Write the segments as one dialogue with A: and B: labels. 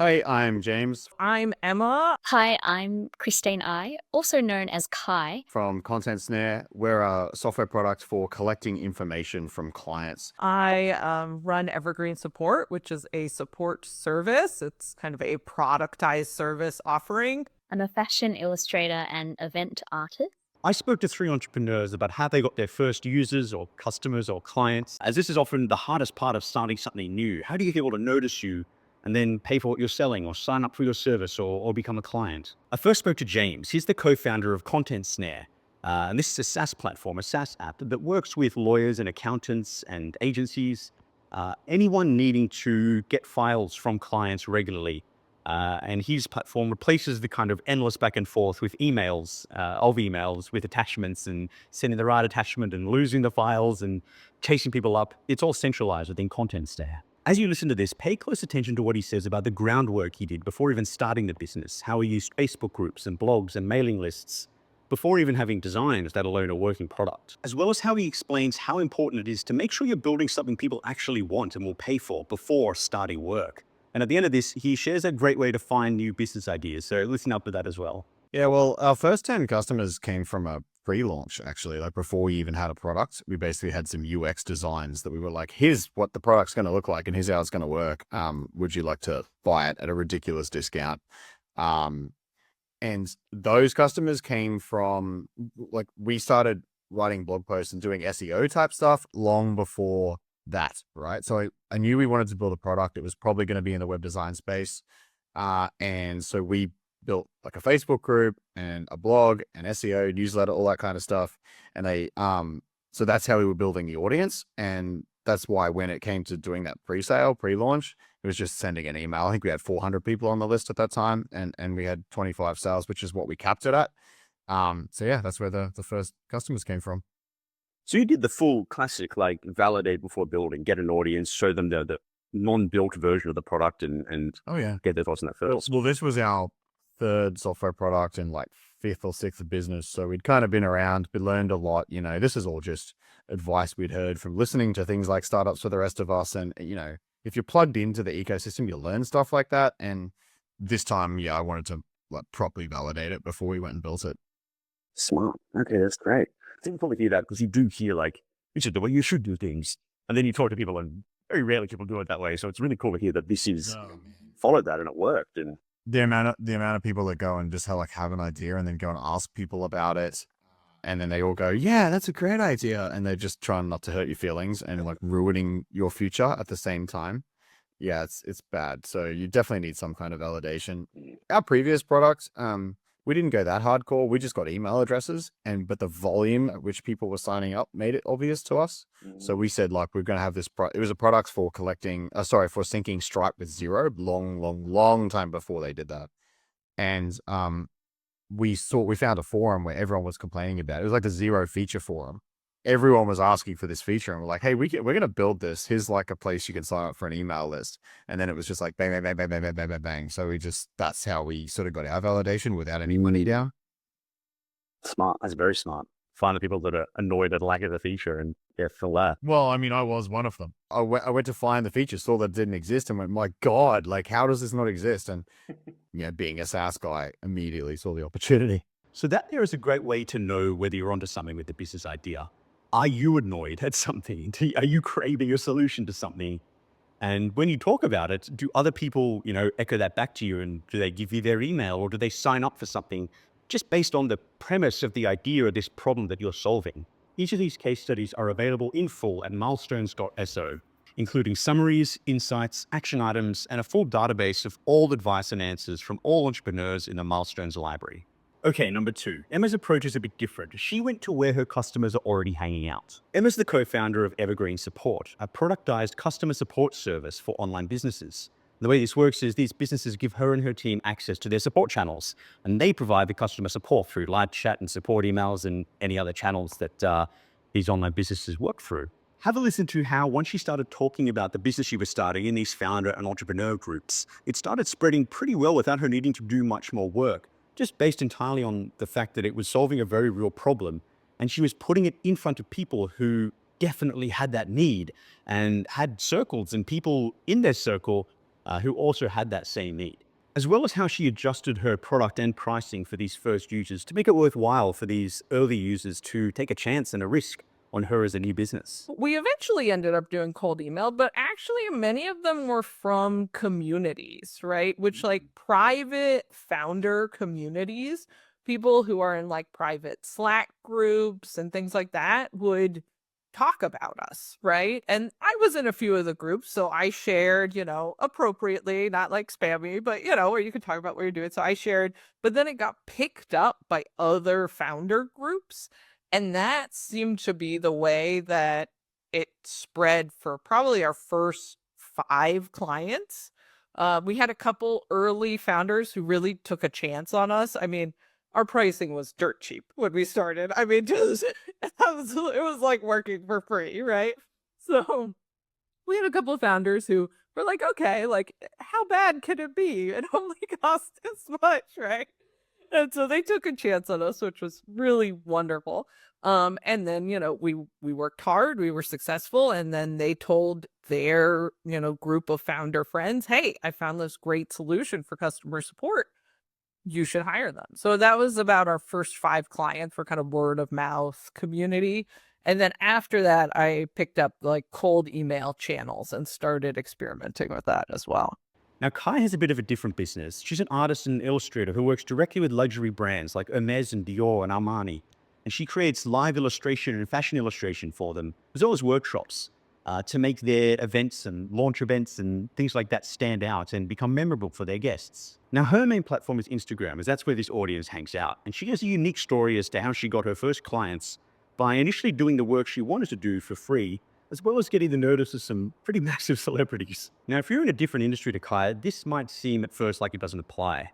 A: Hi, I'm James
B: I'm Emma.
C: Hi, I'm Christine I, also known as Cai.
A: from Content Snare. We're a software product for collecting information from clients.
B: I run Evergreen Support, which is a support service. It's kind of a productized service offering.
C: I'm a fashion illustrator and event artist.
D: I spoke to three entrepreneurs about how they got their first users or customers or clients, as this is often the hardest part of starting something new. How do you get people to notice you and then pay for what you're selling or sign up for your service or become a client? I first spoke to James. He's the co-founder of Content Snare. And this is a SaaS platform, a SaaS app that works with lawyers and accountants and agencies, anyone needing to get files from clients regularly. And his platform replaces the kind of endless back and forth with emails with attachments and sending the right attachment and losing the files and chasing people up. It's all centralized within Content Snare. As you listen to this, pay close attention to what he says about the groundwork he did before even starting the business, how he used Facebook groups and blogs and mailing lists before even having designs, let alone a working product, as well as how he explains how important it is to make sure you're building something people actually want and will pay for before starting work. And at the end of this, he shares a great way to find new business ideas. So listen up to that as well.
A: Yeah, well, our first 10 customers came from a pre-launch, actually. Like before we even had a product, we basically had some UX designs that we were like, here's what the product's going to look like and here's how it's going to work. Would you like to buy it at a ridiculous discount? And those customers came from, like, we started writing blog posts and doing SEO type stuff long before that, right? So I knew we wanted to build a product. It was probably going to be in the web design space. And so we built like a Facebook group and a blog and SEO, newsletter, all that kind of stuff. And so that's how we were building the audience. And that's why when it came to doing that pre-launch, it was just sending an email. I think we had 400 people on the list at that time, and we had 25 sales, which is what we capped it at. So yeah, that's where the first customers came from.
D: So you did the full classic, like validate before building, get an audience, show them the non-built version of the product and
A: Oh yeah.
D: get their thoughts on that first.
A: Well, this was our third software product and like fifth or sixth business. So we'd kind of been around, we learned a lot. This is all just advice we'd heard from listening to things like Startups for the Rest of Us. And, if you're plugged into the ecosystem, you'll learn stuff like that. And this time, yeah, I wanted to like properly validate it before we went and built it.
D: Smart. Okay, that's great. I think you probably hear that because you do hear like, this is the way you should do things. And then you talk to people and very rarely people do it that way. So it's really cool to hear that this is followed that and it worked. And
A: the amount of people that go and just have an idea and then go and ask people about it. And then they all go, yeah, that's a great idea. And they're just trying not to hurt your feelings and like ruining your future at the same time. Yeah, it's bad. So you definitely need some kind of validation. Our previous product, we didn't go that hardcore. We just got email addresses but the volume at which people were signing up made it obvious to us. So we said like, we're going to have this, it was a product for for syncing Stripe with Xero long time before they did that. And, we found a forum where everyone was complaining about it. It was like the Xero feature forum. Everyone was asking for this feature and we're like, hey, we're going to build this. Here's like a place you can sign up for an email list. And then it was just like bang, bang, bang, bang, bang, bang, bang, bang, bang. So that's how we sort of got our validation without any money down.
D: smart. That's very smart. Find the people that are annoyed at the lack of the feature and fill that.
A: Well, I mean, I was one of them. I went to find the feature, saw that it didn't exist and went, my God, like how does this not exist? And being a SaaS guy, immediately saw the opportunity.
D: So that there is a great way to know whether you're onto something with the business idea. Are you annoyed at something? Are you craving a solution to something? And when you talk about it, do other people, echo that back to you? And do they give you their email or do they sign up for something just based on the premise of the idea of this problem that you're solving? Each of these case studies are available in full at milestones.so, including summaries, insights, action items, and a full database of all advice and answers from all entrepreneurs in the Milestones library. Okay, number 2. Emma's approach is a bit different. She went to where her customers are already hanging out. Emma's the co-founder of Evergreen Support, a productized customer support service for online businesses. The way this works is these businesses give her and her team access to their support channels, and they provide the customer support through live chat and support emails and any other channels that these online businesses work through. Have a listen to how once she started talking about the business she was starting in these founder and entrepreneur groups, it started spreading pretty well without her needing to do much more work, just based entirely on the fact that it was solving a very real problem. And she was putting it in front of people who definitely had that need and had circles and people in their circle who also had that same need, as well as how she adjusted her product and pricing for these first users to make it worthwhile for these early users to take a chance and a risk on her as a new business.
B: We eventually ended up doing cold email, but actually many of them were from communities, right? Which like private founder communities, people who are in like private Slack groups and things like that would talk about us, right? And I was in a few of the groups, so I shared, appropriately, not like spammy, but where you could talk about what you're doing. So I shared, but then it got picked up by other founder groups. And that seemed to be the way that it spread for probably our first 5 clients. We had a couple early founders who really took a chance on us. I mean, our pricing was dirt cheap when we started. I mean, it was like working for free, right? So we had a couple of founders who were like, okay, like, how bad can it be? It only costs this much, right? And so they took a chance on us, which was really wonderful. And then, we worked hard, we were successful, and then they told their, group of founder friends, hey, I found this great solution for customer support. You should hire them. So that was about our first 5 clients for kind of word of mouth community. And then after that, I picked up like cold email channels and started experimenting with that as well.
D: Now, Cai has a bit of a different business. She's an artist and illustrator who works directly with luxury brands like Hermes and Dior and Armani. And she creates live illustration and fashion illustration for them, as well as workshops to make their events and launch events and things like that stand out and become memorable for their guests. Now, her main platform is Instagram, as that's where this audience hangs out. And she has a unique story as to how she got her first clients by initially doing the work she wanted to do for free, as well as getting the notice of some pretty massive celebrities. Now, if you're in a different industry to Cai, this might seem at first like it doesn't apply.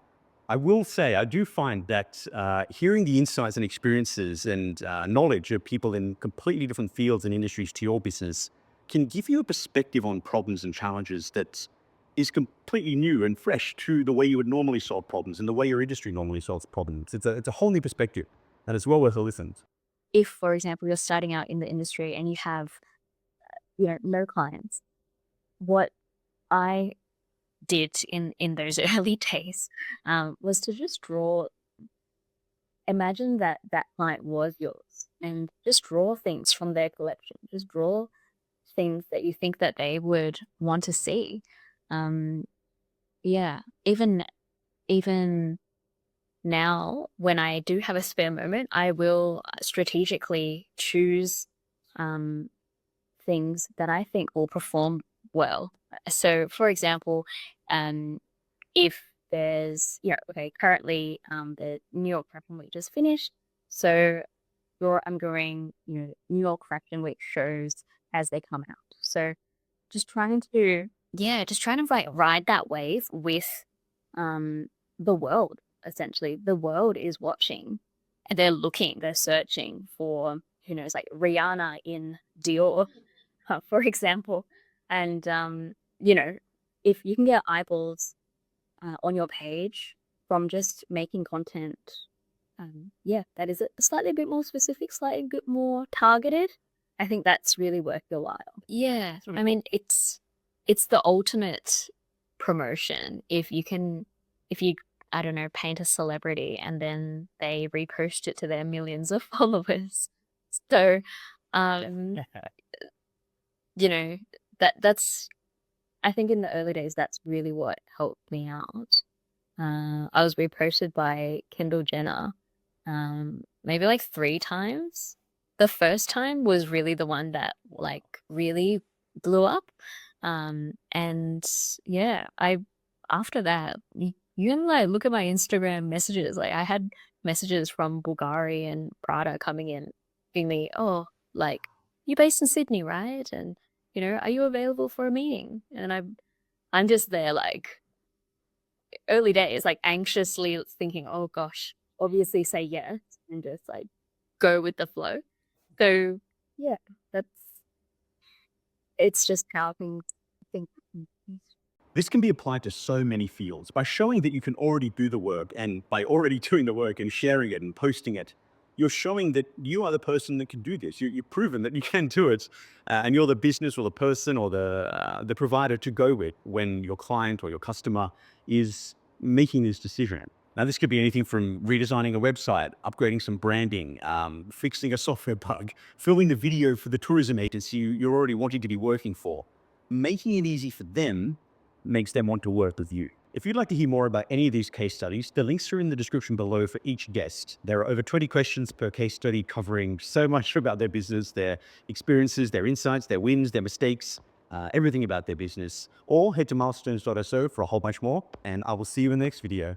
D: I will say, I do find that hearing the insights and experiences and knowledge of people in completely different fields and industries to your business can give you a perspective on problems and challenges that is completely new and fresh to the way you would normally solve problems and the way your industry normally solves problems. It's a whole new perspective that is well worth a listen.
C: If, for example, you're starting out in the industry and you have, no clients, what I did in those early days was to just imagine that client was yours and just draw things from their collection. Just draw things that you think that they would want to see. Yeah, even now, when I do have a spare moment, I will strategically choose things that I think will perform well. So, for example, if there's, currently the New York Fashion Week just finished, so I'm going, New York Fashion Week shows as they come out. So, just trying to like ride that wave with the world. Essentially, the world is watching, and they're searching for, who knows, like Rihanna in Dior, for example. And if you can get eyeballs on your page from just making content, that is slightly a bit more specific, slightly a bit more targeted. I think that's really worth your while. Yeah, I mean, it's the ultimate promotion if you I don't know, paint a celebrity and then they repost it to their millions of followers. So, that's, I think in the early days, that's really what helped me out. I was reposted by Kendall Jenner, maybe like 3 times. The first time was really the one that like really blew up. And yeah, after that, you can like look at my Instagram messages. Like I had messages from Bulgari and Prada coming in, being me, oh, like, you're based in Sydney, right? And are you available for a meeting? And I'm just there like early days, like anxiously thinking, oh gosh, obviously say yes and just like go with the flow. So yeah, it's just how things think.
D: This can be applied to so many fields. By showing that you can already do the work, and by already doing the work and sharing it and posting it, you're showing that you are the person that can do this. You've proven that you can do it, and you're the business or the person or the provider to go with when your client or your customer is making this decision. Now, this could be anything from redesigning a website, upgrading some branding, fixing a software bug, filming the video for the tourism agency you're already wanting to be working for. Making it easy for them makes them want to work with you. If you'd like to hear more about any of these case studies, the links are in the description below for each guest. There are over 20 questions per case study covering so much about their business, their experiences, their insights, their wins, their mistakes, everything about their business. Or head to milestones.so for a whole bunch more, and I will see you in the next video.